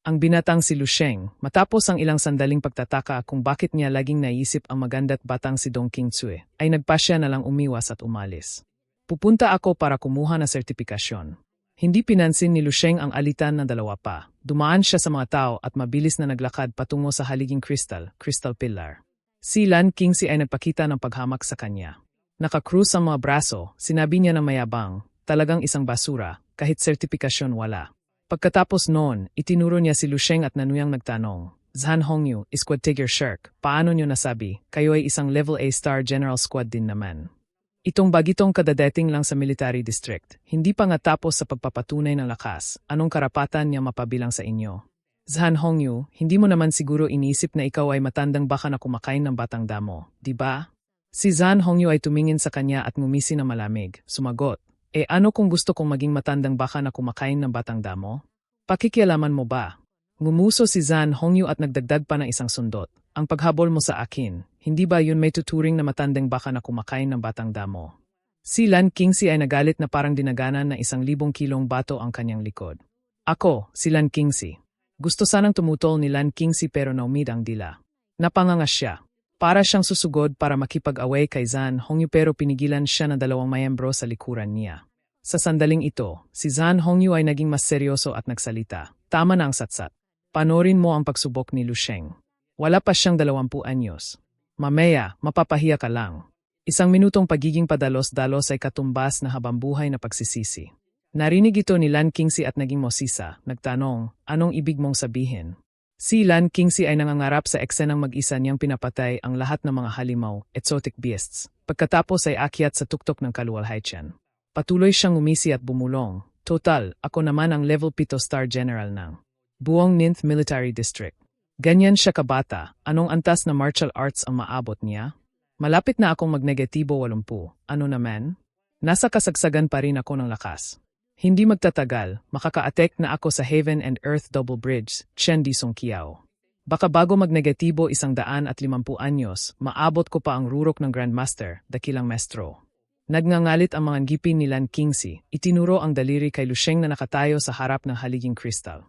Ang binatang si Lusheng, matapos ang ilang sandaling pagtataka kung bakit niya laging naisip ang maganda't batang si Dong Qingzue, ay nagpasya na lang umiwas at umalis. Pupunta ako para kumuha na sertipikasyon. Hindi pinansin ni Lusheng ang alitan ng dalawa pa. Dumaan siya sa mga tao at mabilis na naglakad patungo sa haliging crystal pillar. Si Lan Qingxi ay nagpakita ng paghamak sa kanya. Nakakrus ang mga braso, sinabi niya ng mayabang, talagang isang basura, kahit sertipikasyon wala. Pagkatapos noon, itinuro niya si Lusheng at Nanuyang nagtanong, Zhan Hongyu, Squad Tiger Shark, paano niyo nasabi, kayo ay isang level A star general squad din naman. Itong bagitong kadadating lang sa military district, hindi pa nga tapos sa pagpapatunay ng lakas, anong karapatan niya mapabilang sa inyo? Zhan Hongyu, hindi mo naman siguro iniisip na ikaw ay matandang baka na kumakain ng batang damo, di ba? Si Zhan Hongyu ay tumingin sa kanya at ngumisi na malamig, sumagot. Ano kung gusto kong maging matandang baka na kumakain ng batang damo? Pakikialaman mo ba? Ngumuso si Zhan Hongyu at nagdagdag pa ng isang sundot. Ang paghabol mo sa akin, hindi ba yun may tuturing na matandang baka na kumakain ng batang damo? Si Lan Qingxi ay nagalit na parang dinaganan na 1,000 kilong bato ang kanyang likod. Ako, si Lan Qingxi. Gusto sanang tumutol ni Lan Qingxi pero naumid ang dila. Napangangas siya. Para siyang susugod para makipag-away kay Zhan Hongyu pero pinigilan siya ng 2 miyembro sa likuran niya. Sa sandaling ito, si Zhan Hongyu ay naging mas seryoso at nagsalita. Tama na ang satsat. Panorin mo ang pagsubok ni Lusheng. Wala pa siyang 20 anyos. Mamaya, mapapahiya ka lang. 1 minutong pagiging padalos-dalos ay katumbas na habambuhay na pagsisisi. Narinig ito ni Lan Qingxi at naging mosisa, nagtanong, anong ibig mong sabihin? Si Lan Qingxi ay nangangarap sa eksenang mag-isa niyang pinapatay ang lahat ng mga halimaw, exotic beasts, pagkatapos ay akyat sa tuktok ng kaluwalhatian. Patuloy siyang umisi at bumulong. Total, ako naman ang level 7 star general ng buong 9th Military District. Ganyan siya kabata, anong antas na martial arts ang maabot niya? Malapit na akong magnegatibo 80, ano naman? Nasa kasagsagan pa rin ako ng lakas. Hindi magtatagal, makaka-attack na ako sa Heaven and Earth Double Bridge, Chen Di Song Kiao. Baka bago magnegatibo 150 anyos, maabot ko pa ang rurok ng Grandmaster, dakilang mestro. Nagngangalit ang mga ngipin ni Lan Qingxi, itinuro ang daliri kay Lusheng na nakatayo sa harap ng haliging crystal.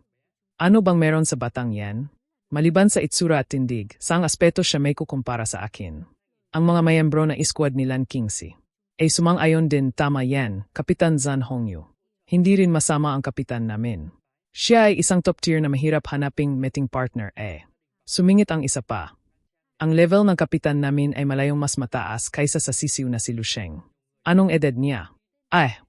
Ano bang meron sa batang yan? Maliban sa itsura at tindig, saang aspeto siya may kukumpara sa akin? Ang mga mayembro na squad ni Lan Qingxi. Sumang-ayon din, tama yan, Kapitan Zhan Hongyu. Hindi rin masama ang kapitan namin. Siya ay isang top-tier na mahirap hanaping meeting partner Sumingit ang isa pa. Ang level ng kapitan namin ay malayong mas mataas kaysa sa sisiw na si Lusheng. Anong edad niya?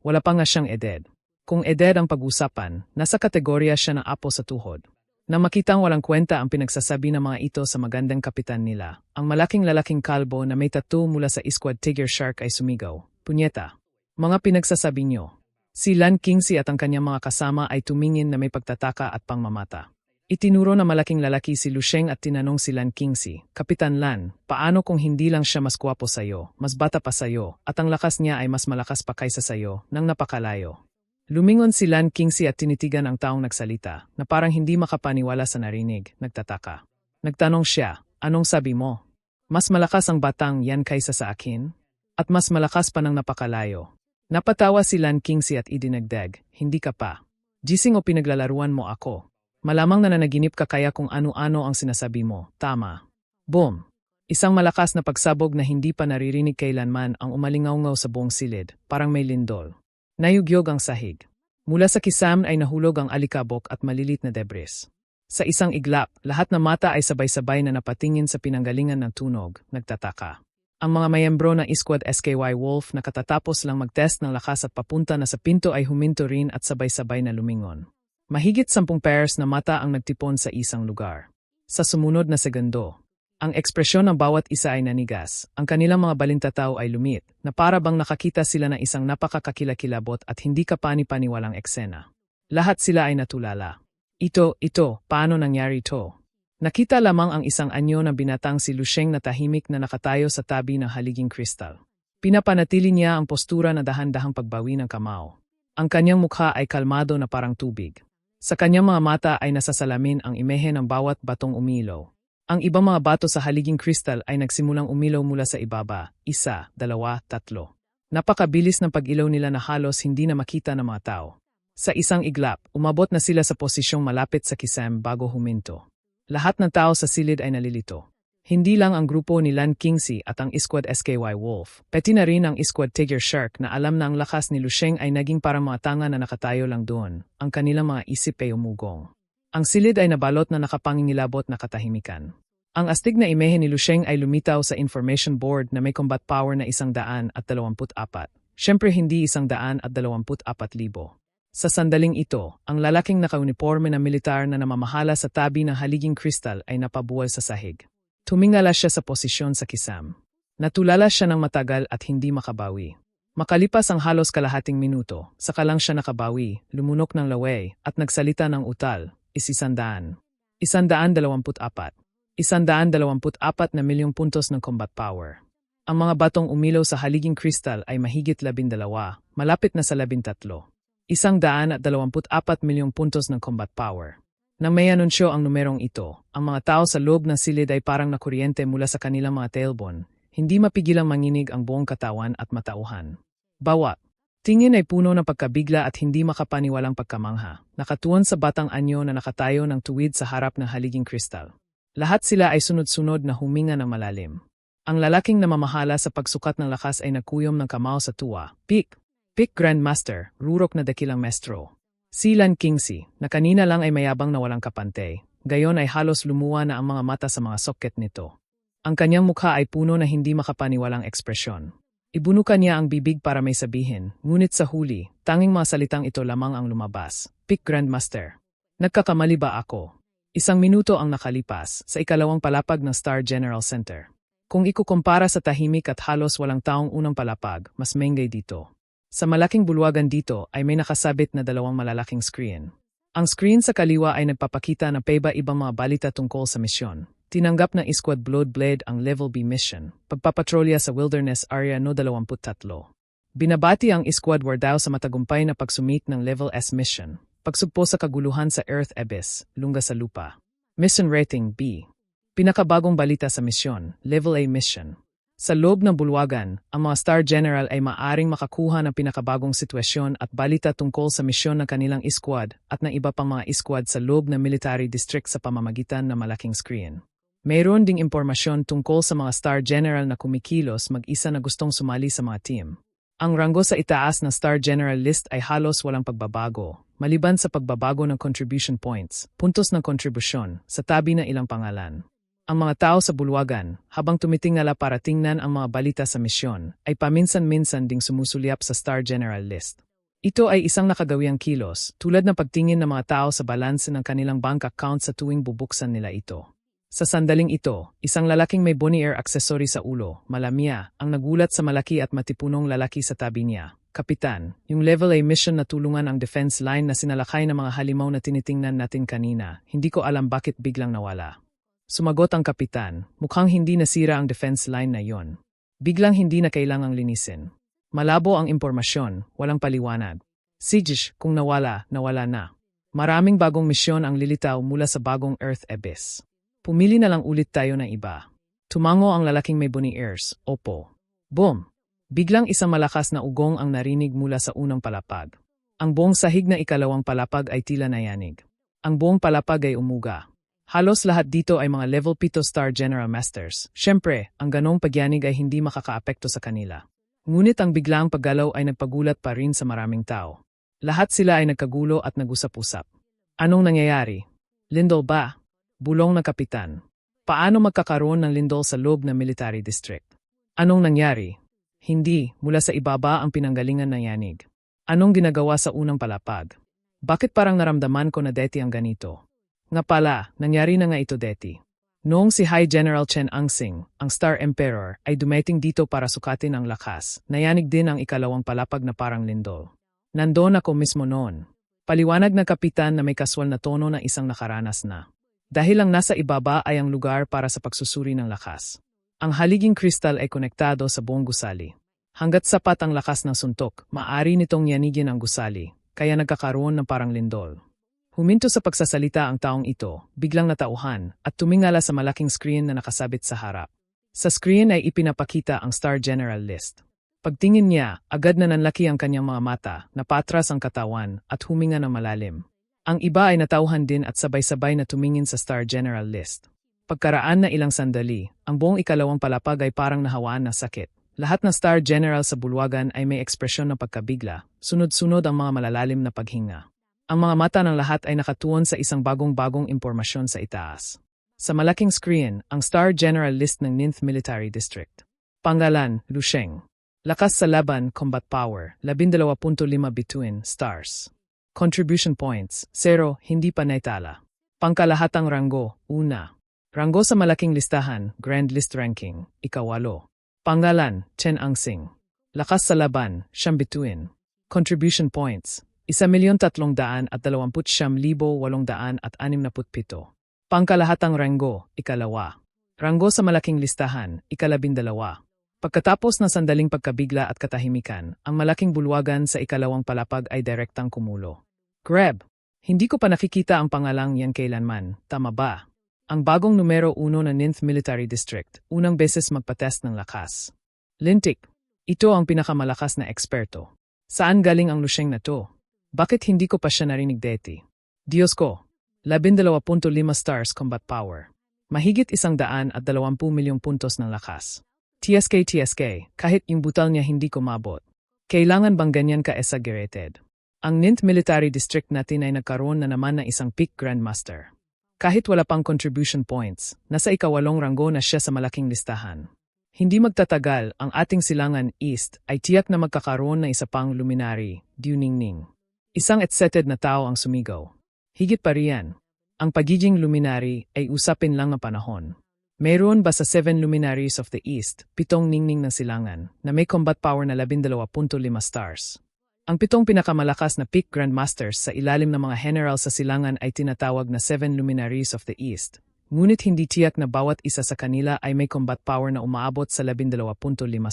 Wala pa nga siyang edad. Kung edad ang pag-usapan, nasa kategorya siya ng apo sa tuhod. Nang makitang walang kwenta ang pinagsasabi ng mga ito sa magandang kapitan nila, ang malaking-lalaking kalbo na may tattoo mula sa Squad Tiger Shark ay sumigaw. Punyeta. Mga pinagsasabi niyo. Si Lan Qingxi at ang kanyang mga kasama ay tumingin na may pagtataka at pangmamata. Itinuro na malaking lalaki si Lusheng at tinanong si Lan Qingxi, Kapitan Lan, paano kung hindi lang siya mas gwapo sa'yo, mas bata pa sa'yo, at ang lakas niya ay mas malakas pa kaysa sa'yo, nang napakalayo? Lumingon si Lan Qingxi at tinitigan ang taong nagsalita, na parang hindi makapaniwala sa narinig, nagtataka. Nagtanong siya, anong sabi mo? Mas malakas ang batang yan kaysa sa akin? At mas malakas pa ng napakalayo. Napatawa si Lan Qingxi at idinagdag, hindi ka pa. Gising o pinaglalaruan mo ako. Malamang nananaginip ka kaya kung ano-ano ang sinasabi mo, tama. Boom! Isang malakas na pagsabog na hindi pa naririnig kailanman ang umalingaw-ngaw sa buong silid, parang may lindol. Nayugyog ang sahig. Mula sa kisam ay nahulog ang alikabok at malilit na debris. Sa isang iglap, lahat ng mata ay sabay-sabay na napatingin sa pinanggalingan ng tunog, nagtataka. Ang mga mayembro ng Squad SKY Wolf na katatapos lang mag-test ng lakas at papunta na sa pinto ay huminto rin at sabay-sabay na lumingon. Mahigit 10 pairs na mata ang nagtipon sa isang lugar. Sa sumunod na segundo, ang ekspresyon ng bawat isa ay nanigas, ang kanilang mga balintataw ay lumit, na para bang nakakita sila ng isang napakakakilakilabot at hindi kapani-paniwalang eksena. Lahat sila ay natulala. Ito, paano nangyari ito? Nakita lamang ang isang anyo na binatang si Lusheng na tahimik na nakatayo sa tabi ng haliging kristal. Pinapanatili niya ang postura na dahan-dahang pagbawi ng kamao. Ang kanyang mukha ay kalmado na parang tubig. Sa kanyang mga mata ay nasasalamin ang imehe ng bawat batong umilaw. Ang ibang mga bato sa haliging kristal ay nagsimulang umilaw mula sa ibaba, 1, 2, 3. Napakabilis ng pag-ilaw nila na halos hindi na makita ng mga tao. Sa isang iglap, umabot na sila sa posisyong malapit sa kisame bago huminto. Lahat ng tao sa silid ay nalilito. Hindi lang ang grupo ni Lan Qingxi at ang Squad SKY Wolf, pati na rin ang Squad Tiger Shark na alam na ang lakas ni Lu Sheng ay naging parang mga tanga na nakatayo lang doon, ang kanilang mga isip ay umugong. Ang silid ay nabalot na nakapangingilabot na katahimikan. Ang astig na imahe ni Lu Sheng ay lumitaw sa information board na may combat power na 124. Siyempre hindi 124,000. Sa sandaling ito, ang lalaking nakauniporme na militar na namamahala sa tabi ng haliging kristal ay napabuwal sa sahig. Tumingala siya sa posisyon sa kisame. Natulala siya ng matagal at hindi makabawi. Makalipas ang halos kalahating minuto, saka lang siya nakabawi, lumunok ng laway, at nagsalita ng utal, 100. 124. 124 na milyong puntos ng combat power. Ang mga batong umilaw sa haliging kristal ay mahigit 12, malapit na sa 13. 124 milyong puntos ng combat power. Nang may anunsyo ang numerong ito, ang mga tao sa loob ng silid ay parang nakuryente mula sa kanilang mga tailbone, hindi mapigilang manginig ang buong katawan at matauhan. Bawat tingin ay puno ng pagkabigla at hindi makapaniwalang pagkamangha, nakatuon sa batang anyo na nakatayo ng tuwid sa harap ng haliging kristal. Lahat sila ay sunod-sunod na huminga ng malalim. Ang lalaking namamahala sa pagsukat ng lakas ay nagkuyom ng kamao sa tuwa. Pick Grandmaster, rurok na dakilang mestro. Si Lan Qingxi, na kanina lang ay mayabang na walang kapante, gayon ay halos lumuwa na ang mga mata sa mga soket nito. Ang kanyang mukha ay puno na hindi makapaniwalang ekspresyon. Ibunukan niya ang bibig para may sabihin, ngunit sa huli, tanging mga salitang ito lamang ang lumabas. Pick Grandmaster. Nagkakamali ba ako? 1 minuto ang nakalipas sa ikalawang palapag ng Star General Center. Kung ikukumpara sa tahimik at halos walang taong unang palapag, mas maingay dito. Sa malaking bulwagan dito ay may nakasabit na 2 malalaking screen. Ang screen sa kaliwa ay nagpapakita na paiba-ibang mga balita tungkol sa misyon. Tinanggap ng Squad Bloodblade ang Level B mission, pagpapatrolya sa Wilderness Area No. 23. Binabati ang Squad Wardao sa matagumpay na pagsumit ng Level S mission, pagsugpo sa kaguluhan sa Earth Abyss, Lungga sa Lupa. Mission Rating B. Pinakabagong balita sa misyon, Level A mission. Sa loob ng bulwagan, ang mga Star General ay maaring makakuha ng pinakabagong sitwasyon at balita tungkol sa misyon ng kanilang squad at ng iba pang mga squad sa loob ng military district sa pamamagitan ng malaking screen. Mayroon ding impormasyon tungkol sa mga Star General na kumikilos mag-isa na gustong sumali sa mga team. Ang ranggo sa itaas ng Star General list ay halos walang pagbabago, maliban sa pagbabago ng contribution points, puntos ng kontribusyon, sa tabi ng ilang pangalan. Ang mga tao sa bulwagan, habang tumitingala para tingnan ang mga balita sa misyon, ay paminsan-minsan ding sumusulyap sa Star General list. Ito ay isang nakagawiang kilos, tulad ng pagtingin ng mga tao sa balanse ng kanilang bank account sa tuwing bubuksan nila ito. Sa sandaling ito, isang lalaking may Bonnier accessory sa ulo, malamya, ang nagulat sa malaki at matipunong lalaki sa tabi niya. Kapitan, yung Level A mission na tulungan ang defense line na sinalakay ng mga halimaw na tinitingnan natin kanina, hindi ko alam bakit biglang nawala. Sumagot ang kapitan, mukhang hindi nasira ang defense line na yon. Biglang hindi na kailangang linisin. Malabo ang impormasyon, walang paliwanag. Sijish, kung nawala, nawala na. Maraming bagong misyon ang lilitaw mula sa bagong Earth Abyss. Pumili na lang ulit tayo ng iba. Tumango ang lalaking may Bonniers, opo. Boom! Biglang isang malakas na ugong ang narinig mula sa unang palapag. Ang buong sahig na ikalawang palapag ay tila nayanig. Ang buong palapag ay umuga. Halos lahat dito ay mga Level 7 Star General Masters. Siyempre, ang ganong pagyanig ay hindi makakaapekto sa kanila. Ngunit ang biglaang paggalaw ay nagpagulat pa rin sa maraming tao. Lahat sila ay nagkagulo at nag-usap-usap. Anong nangyayari? Lindol ba? Bulong ng kapitan. Paano magkakaroon ng lindol sa loob ng military district? Anong nangyari? Hindi, mula sa ibaba ang pinanggalingan ng yanig. Anong ginagawa sa unang palapag? Bakit parang naramdaman ko na deti ang ganito? Nga pala, nangyari na nga ito deti. Noong si High General Chen Angsing, ang Star Emperor, ay dumating dito para sukatin ang lakas, nayanig din ang ikalawang palapag na parang lindol. Nandoon ako mismo noon. Paliwanag ng kapitan na may kaswal na tono na isang nakaranas na. Dahil ang nasa ibaba ay ang lugar para sa pagsusuri ng lakas. Ang haliging kristal ay konektado sa buong gusali. Hanggat sapat ang lakas ng suntok, maaari nitong yanigin ang gusali, kaya nagkakaroon ng parang lindol. Huminto sa pagsasalita ang taong ito, biglang natauhan, at tumingala sa malaking screen na nakasabit sa harap. Sa screen ay ipinapakita ang Star General list. Pagtingin niya, agad na nanlaki ang kanyang mga mata, napatras ang katawan, at huminga ng malalim. Ang iba ay natauhan din at sabay-sabay na tumingin sa Star General list. Pagkaraan na ilang sandali, ang buong ikalawang palapag ay parang nahawaan ng sakit. Lahat ng Star General sa bulwagan ay may ekspresyon ng pagkabigla, sunod-sunod ang mga malalalim na paghinga. Ang mga mata ng lahat ay nakatuon sa isang bagong-bagong impormasyon sa itaas. Sa malaking screen, ang Star General list ng 9th Military District. Pangalan, Lusheng. Lakas sa laban, combat power, 12.5 bituin, stars. Contribution points, 0, hindi pa naitala. Pangkalahatang ranggo, 1. Ranggo sa malaking listahan, Grand List Ranking, 8. Pangalan, Chen Angsing. Lakas sa laban, 9 bituin. Contribution points, 1,319,867. Pangkalahatang ranggo, 2. Ranggo sa malaking listahan, 12. Pagkatapos ng sandaling pagkabigla at katahimikan, ang malaking bulwagan sa ikalawang palapag ay direktang kumulo. Grab! Hindi ko pa nakikita ang pangalang yan kailanman, tama ba? Ang bagong numero 1 ng 9th Military District, unang beses magpatest ng lakas. Lintik! Ito ang pinakamalakas na eksperto. Saan galing ang Lusheng na to? Bakit hindi ko pa siya narinig deti? Diyos ko! 12.5 stars combat power. Mahigit 120 milyong puntos ng lakas. TSK, kahit yung butal niya hindi kumabot. Kailangan bang ganyan ka-exaggerated? Ang 9th Military District natin ay nagkaroon na naman ng isang peak Grandmaster. Kahit wala pang contribution points, nasa ikawalong ranggo na siya sa malaking listahan. Hindi magtatagal, ang ating silangan East ay tiyak na magkakaroon ng isa pang luminary, Duningning. Isang excited na tao ang sumigaw. Higit pa riyan, ang pagiging luminary ay usapin lang ng panahon. Mayroon ba sa 7 luminaries of the East, 7 ningning ng silangan, na may combat power na 12.5 stars? Ang 7 pinakamalakas na peak Grandmasters sa ilalim ng mga general sa silangan ay tinatawag na 7 luminaries of the East, ngunit hindi tiyak na bawat isa sa kanila ay may combat power na umaabot sa 12.5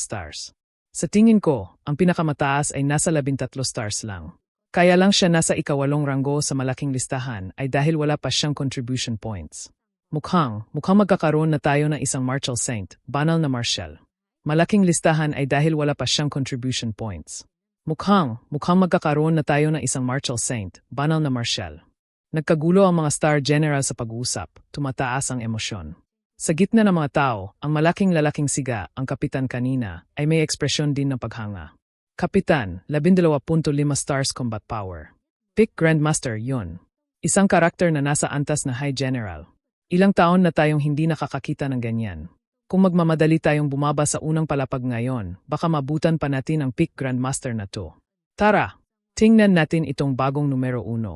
stars. Sa tingin ko, ang pinakamataas ay nasa 13 stars lang. Kaya lang siya nasa ikawalong ranggo sa malaking listahan ay dahil wala pa siyang contribution points. Mukhang magkakaroon na tayo ng isang martial saint, banal na martial. Malaking listahan ay dahil wala pa siyang contribution points. Mukhang magkakaroon na tayo ng isang martial saint, banal na martial. Nagkagulo ang mga Star General sa pag-uusap, tumataas ang emosyon. Sa gitna ng mga tao, ang malaking lalaking siga, ang kapitan kanina, ay may ekspresyon din ng paghanga. Kapitan, 12.5 stars combat power. Pick Grandmaster yun. Isang karakter na nasa antas na High General. Ilang taon na tayong hindi nakakakita ng ganyan. Kung magmamadali tayong bumaba sa unang palapag ngayon, baka mabutan pa natin ang peak Grandmaster na to. Tara, tingnan natin itong bagong numero 1.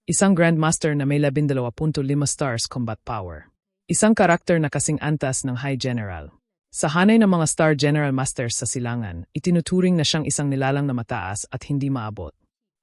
Isang Grandmaster na may 12.5 stars combat power. Isang karakter na kasing antas ng High General. Sa hanay ng mga Star General Masters sa silangan, itinuturing na siyang isang nilalang na mataas at hindi maabot.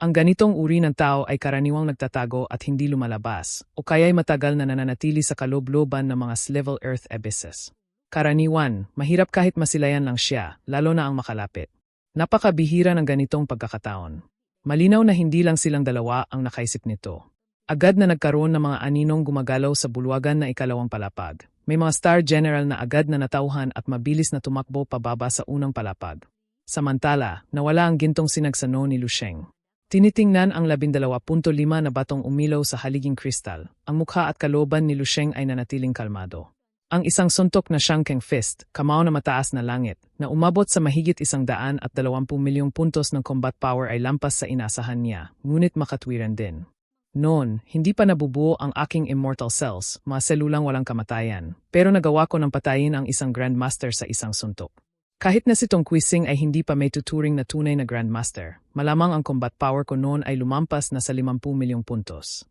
Ang ganitong uri ng tao ay karaniwang nagtatago at hindi lumalabas, o kaya'y matagal na nananatili sa kaloob-looban ng mga level Earth abysses. Karaniwan, mahirap kahit masilayan lang siya, lalo na ang makalapit. Napakabihira ng ganitong pagkakataon. Malinaw na hindi lang silang dalawa ang nakaisip nito. Agad na nagkaroon ng mga aninong gumagalaw sa bulwagan na ikalawang palapag. May mga Star General na agad na natauhan at mabilis na tumakbo pababa sa unang palapag. Samantala, nawala ang gintong sinagsano ni Lusheng. Tinitingnan ang 12.5 na batong umilaw sa haliging kristal. Ang mukha at kalooban ni Lusheng ay nanatiling kalmado. Ang isang suntok na Shankeng Fist, kamao na mataas na langit, na umabot sa mahigit 120 milyong puntos ng combat power ay lampas sa inasahan niya, ngunit makatwiran din. Noon, hindi pa nabubuo ang aking immortal cells, mga selulang walang kamatayan, pero nagawa ko ng patayin ang isang Grandmaster sa isang suntok. Kahit na si Tong Quising ay hindi pa may tuturing na tunay na Grandmaster, malamang ang combat power ko noon ay lumampas na sa 50 milyong puntos.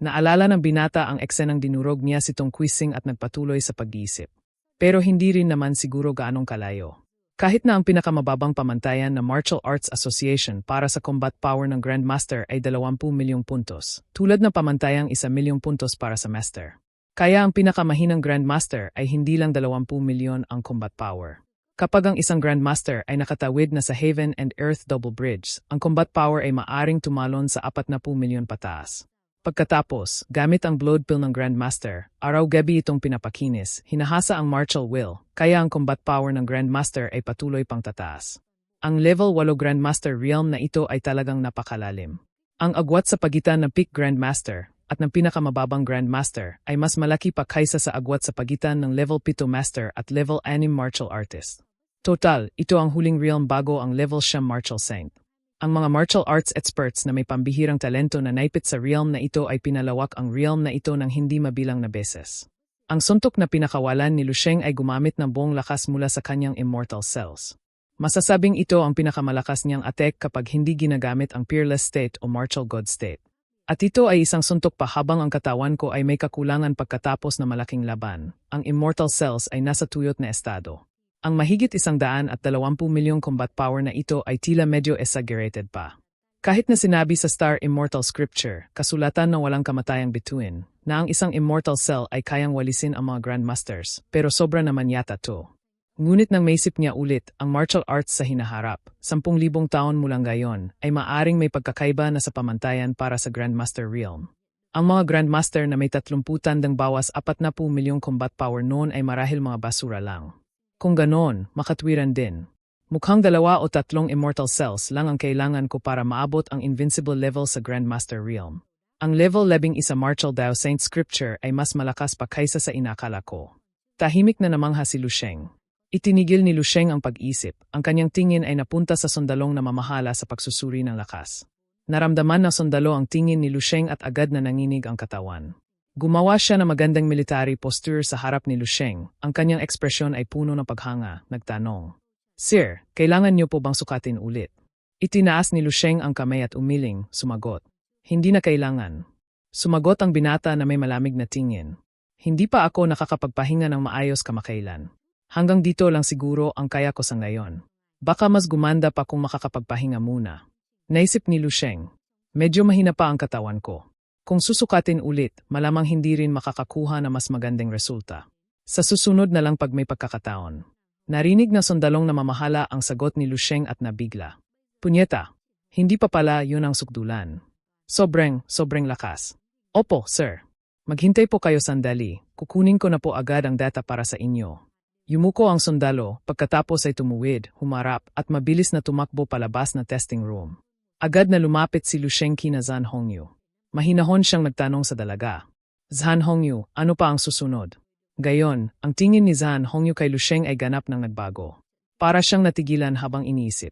Naalala ng binata ang eksenang dinurog niya si Tong Quising at nagpatuloy sa pag-iisip. Pero hindi rin naman siguro gaanong kalayo. Kahit na ang pinakamababang pamantayan na Martial Arts Association para sa combat power ng Grandmaster ay 20 milyong puntos, tulad ng pamantayang 1 milyong puntos para sa Master. Kaya ang pinakamahinang Grandmaster ay hindi lang 20 milyon ang combat power. Kapag ang isang Grandmaster ay nakatawid na sa Heaven and Earth Double Bridge, ang combat power ay maaring tumalon sa 40 milyon pataas. Pagkatapos, gamit ang Blood Pill ng Grandmaster, araw-gabi itong pinapakinis, hinahasa ang martial will, kaya ang combat power ng Grandmaster ay patuloy pang tataas. Ang level 8 Grandmaster realm na ito ay talagang napakalalim. Ang agwat sa pagitan ng peak Grandmaster at ng pinakamababang Grandmaster ay mas malaki pa kaysa sa agwat sa pagitan ng level 7 Master at level 6 Martial Artist. Total, ito ang huling realm bago ang level 9 Martial Saint. Ang mga martial arts experts na may pambihirang talento na naipit sa realm na ito ay pinalawak ang realm na ito ng hindi mabilang na beses. Ang suntok na pinakawalan ni Lu Sheng ay gumamit ng buong lakas mula sa kanyang immortal cells. Masasabing ito ang pinakamalakas niyang attack kapag hindi ginagamit ang Peerless State o Martial God State. At ito ay isang suntok pa habang ang katawan ko ay may kakulangan pagkatapos na malaking laban. Ang immortal cells ay nasa tuyot na estado. Ang mahigit 120 milyong combat power na ito ay tila medyo exaggerated pa. Kahit na sinabi sa Star Immortal Scripture, kasulatan ng walang kamatayang bituin, na ang isang immortal cell ay kayang walisin ang mga Grandmasters, pero sobra naman yata to. Ngunit nang maisip niya ulit, ang martial arts sa hinaharap, 10,000 taon mula ngayon, ay maaring may pagkakaiba na sa pamantayan para sa Grandmaster realm. Ang mga Grandmaster na may 30 tandang bawas 40 milyong combat power noon ay marahil mga basura lang. Kung ganoon, makatwiran din. Mukhang 2 o 3 immortal cells lang ang kailangan ko para maabot ang invincible level sa Grandmaster realm. Ang level 11 Martial Dao Saint Scripture ay mas malakas pa kaysa sa inakala ko. Tahimik na namangha si Lu Sheng. Itinigil ni Lu Sheng ang pag-isip, ang kanyang tingin ay napunta sa sundalong na mamahala sa pagsusuri ng lakas. Naramdaman ng sundalo ang tingin ni Lu Sheng at agad na nanginig ang katawan. Gumawa siya ng magandang military posture sa harap ni Lu Sheng, ang kanyang ekspresyon ay puno ng paghanga, nagtanong. Sir, kailangan niyo po bang sukatin ulit? Itinaas ni Lu Sheng ang kamay at umiling, sumagot. Hindi na kailangan. Sumagot ang binata na may malamig na tingin. Hindi pa ako nakakapagpahinga ng maayos kamakailan. Hanggang dito lang siguro ang kaya ko sa ngayon. Baka mas gumanda pa kung makakapagpahinga muna. Naisip ni Lu Sheng. Medyo mahina pa ang katawan ko. Kung susukatin ulit, malamang hindi rin makakakuha na mas magandang resulta. Sa susunod na lang pag may pagkakataon. Narinig na sundalong na mamahala ang sagot ni Lu Sheng at nabigla. Punyeta, hindi pa pala yun ang sukdulan. Sobrang lakas. Opo, sir. Maghintay po kayo sandali, kukunin ko na po agad ang data para sa inyo. Yumuko ang sundalo, pagkatapos ay tumuwid, humarap, at mabilis na tumakbo palabas na testing room. Agad na lumapit si Lu Sheng kina Zhan Hongyu. Mahinahon siyang nagtanong sa dalaga. Zhan Hongyu, ano pa ang susunod? Gayon, ang tingin ni Zhan Hongyu kay Lu Sheng ay ganap ng nagbago. Para siyang natigilan habang iniisip.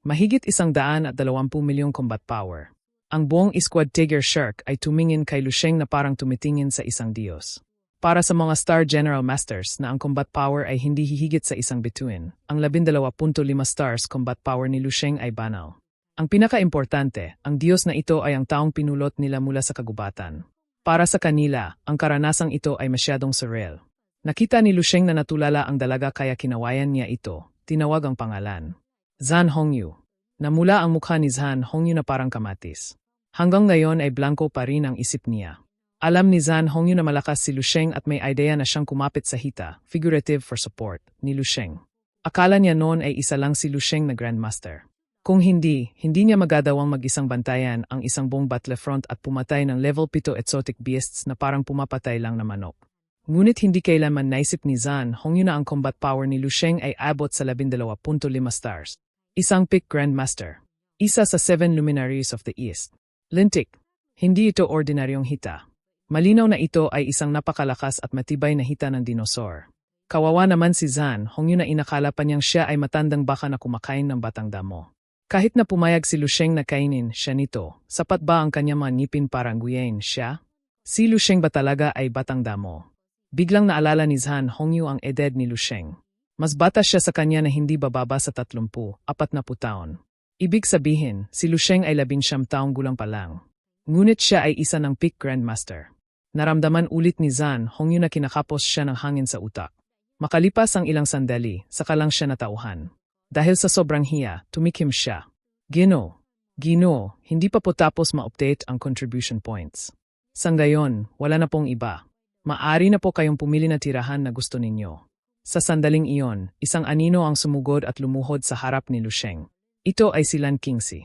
Mahigit 120 milyong combat power. Ang buong Squad Tiger Shark ay tumingin kay Lu Sheng na parang tumitingin sa isang Diyos. Para sa mga Star General Masters na ang combat power ay hindi hihigit sa isang bituin, ang 12.5 stars combat power ni Lu Sheng ay banal. Ang pinaka-importante, ang Diyos na ito ay ang taong pinulot nila mula sa kagubatan. Para sa kanila, ang karanasang ito ay masyadong surreal. Nakita ni Lu Sheng na natulala ang dalaga kaya kinawayan niya ito, tinawag ang pangalan. Zhan Hongyu. Namula ang mukha ni Zhan Hongyu na parang kamatis. Hanggang ngayon ay blanco pa rin ang isip niya. Alam ni Zhan Hongyu na malakas si Lu Sheng at may idea na siyang kumapit sa hita, figurative for support, ni Lu Sheng. Akala niya noon ay isa lang si Lu Sheng na Grandmaster. Kung hindi niya magadawang mag-isang bantayan ang isang buong battlefront at pumatay ng level 7 exotic beasts na parang pumapatay lang na manok. Ngunit hindi kailanman naisip ni Zhan Hongyu na ang combat power ni Lu Sheng ay abot sa 12.5 stars. Isang peak Grandmaster. Isa sa 7 luminaries of the East. Lintik. Hindi ito ordinaryong hita. Malinaw na ito ay isang napakalakas at matibay na hita ng dinosaur. Kawawa naman si Zhan Hongyu na inakala pa niyang siya ay matandang baka na kumakain ng batang damo. Kahit na pumayag si Lu Sheng na kainin siya nito, sapat ba ang kanyang mga ngipin para nguyain siya? Si Lu Sheng ba talaga ay batang damo? Biglang naalala ni Zhan Hongyu ang edad ni Lu Sheng. Mas bata siya sa kanya na hindi bababa sa 30, 40 taon. Ibig sabihin, si Lu Sheng ay 19 taong gulang pa lang. Ngunit siya ay isa ng peak Grandmaster. Naramdaman ulit ni Zhan Hongyu na kinakapos siya ng hangin sa utak. Makalipas ang ilang sandali, saka lang siya natauhan. Dahil sa sobrang hiya, tumikim siya. Gino, hindi pa po tapos ma-update ang contribution points. Sa ngayon, wala na pong iba. Maari na po kayong pumili na tirahan na gusto ninyo. Sa sandaling iyon, isang anino ang sumugod at lumuhod sa harap ni Lu Sheng. Ito ay si Lan Qingxi.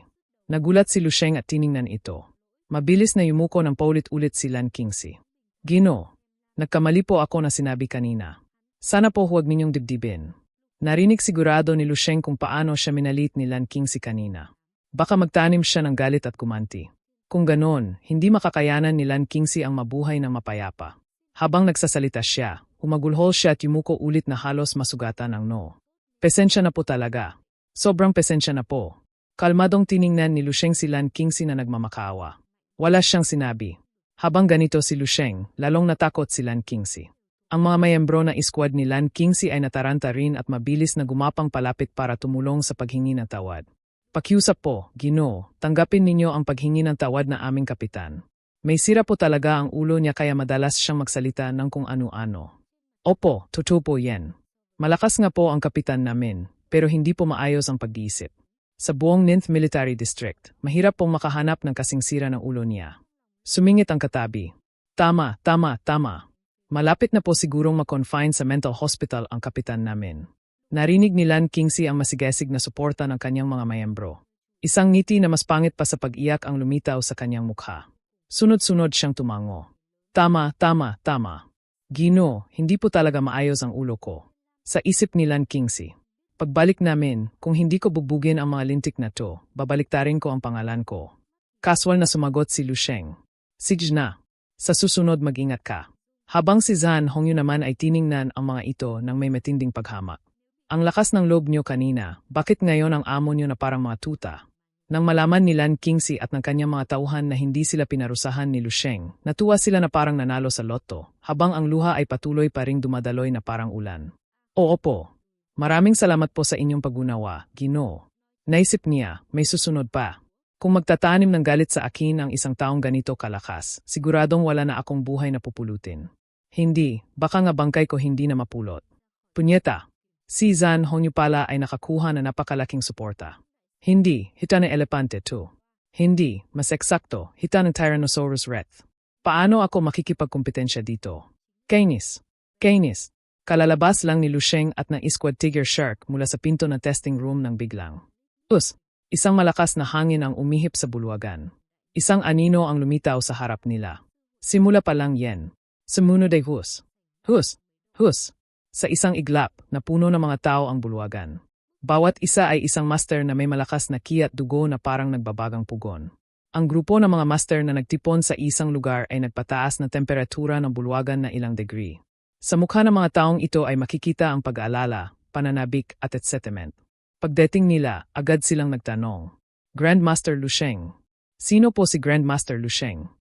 Nagulat si Lu Sheng at tiningnan ito. Mabilis na yumuko ng paulit-ulit si Lan Qingxi. Gino, nagkamali po ako na sinabi kanina. Sana po huwag ninyong dibdibin. Narinig sigurado ni Lusheng kung paano siya minalit ni Lan Qingxi kanina. Baka magtanim siya ng galit at kumanti. Kung ganon, hindi makakayanan ni Lan Qingxi ang mabuhay na mapayapa. Habang nagsasalita siya, humagulhol siya at yumuko ulit na halos masugatan ang no. Pesensya na po talaga. Sobrang pesensya na po. Kalmadong tiningnan ni Lusheng si Lan Qingxi na nagmamakawa. Wala siyang sinabi. Habang ganito si Lusheng, lalong natakot si Lan Qingxi. Ang mga mayembro na squad ni Lan Qingxi ay nataranta rin at mabilis na gumapang palapit para tumulong sa paghingi ng tawad. Pakiusap po, Ginoo, tanggapin ninyo ang paghingi ng tawad na aming kapitan. May sira po talaga ang ulo niya kaya madalas siyang magsalita ng kung ano-ano. Opo, totoo po yan. Malakas nga po ang kapitan namin, pero hindi po maayos ang pag-iisip. Sa buong 9th Military District, mahirap pong makahanap ng kasing sira ng ulo niya. Sumingit ang katabi. Tama. Malapit na po sigurong ma-confine sa mental hospital ang kapitan namin. Narinig ni Lan Qingxi ang masigasig na suporta ng kanyang mga mayembro. Isang ngiti na mas pangit pa sa pag-iyak ang lumitaw sa kanyang mukha. Sunod-sunod siyang tumango. Tama. Ginoo, hindi po talaga maayos ang ulo ko. Sa isip ni Lan Qingxi. Pagbalik namin, kung hindi ko bubugin ang mga lintik na to, babaliktarin ko ang pangalan ko. Kaswal na sumagot si Lusheng. Sige na. Sa susunod mag-ingat ka. Habang si Zhan Hongyu naman ay tiningnan ang mga ito ng may matinding paghamak. Ang lakas ng loob niyo kanina, bakit ngayon ang amo niyo na parang mga tuta? Nang malaman ni Lan Qingxi at ng kanyang mga tauhan na hindi sila pinarusahan ni Lusheng, natuwa sila na parang nanalo sa loto, habang ang luha ay patuloy pa ring dumadaloy na parang ulan. Oo po. Maraming salamat po sa inyong pag-unawa, Ginoo. Naisip niya, may susunod pa. Kung magtatanim ng galit sa akin ang isang taong ganito kalakas, siguradong wala na akong buhay na pupulutin. Hindi, baka nga bangkay ko hindi na mapulot. Punyeta, si Zhan Hongyu pala ay nakakuha na napakalaking suporta. Hindi, hita ng elepante to. Hindi, mas eksakto, hita ng Tyrannosaurus Rex. Paano ako makikipagkompetensya dito? Kainis. Kalalabas lang ni Lusheng at ng Squad Tiger Shark mula sa pinto ng testing room ng biglang. Isang malakas na hangin ang umihip sa bulwagan. Isang anino ang lumitaw sa harap nila. Simula pa lang yan. Sumunod ay hus. Sa isang iglap, napuno ng mga tao ang bulwagan. Bawat isa ay isang master na may malakas na ki at dugo na parang nagbabagang pugon. Ang grupo ng mga master na nagtipon sa isang lugar ay nagpataas ng temperatura ng bulwagan na ilang degree. Sa mukha ng mga taong ito ay makikita ang pag-aalala, pananabik at excitement. Pagdating nila, agad silang nagtanong. Grandmaster Lusheng. Sino po si Grandmaster Lusheng?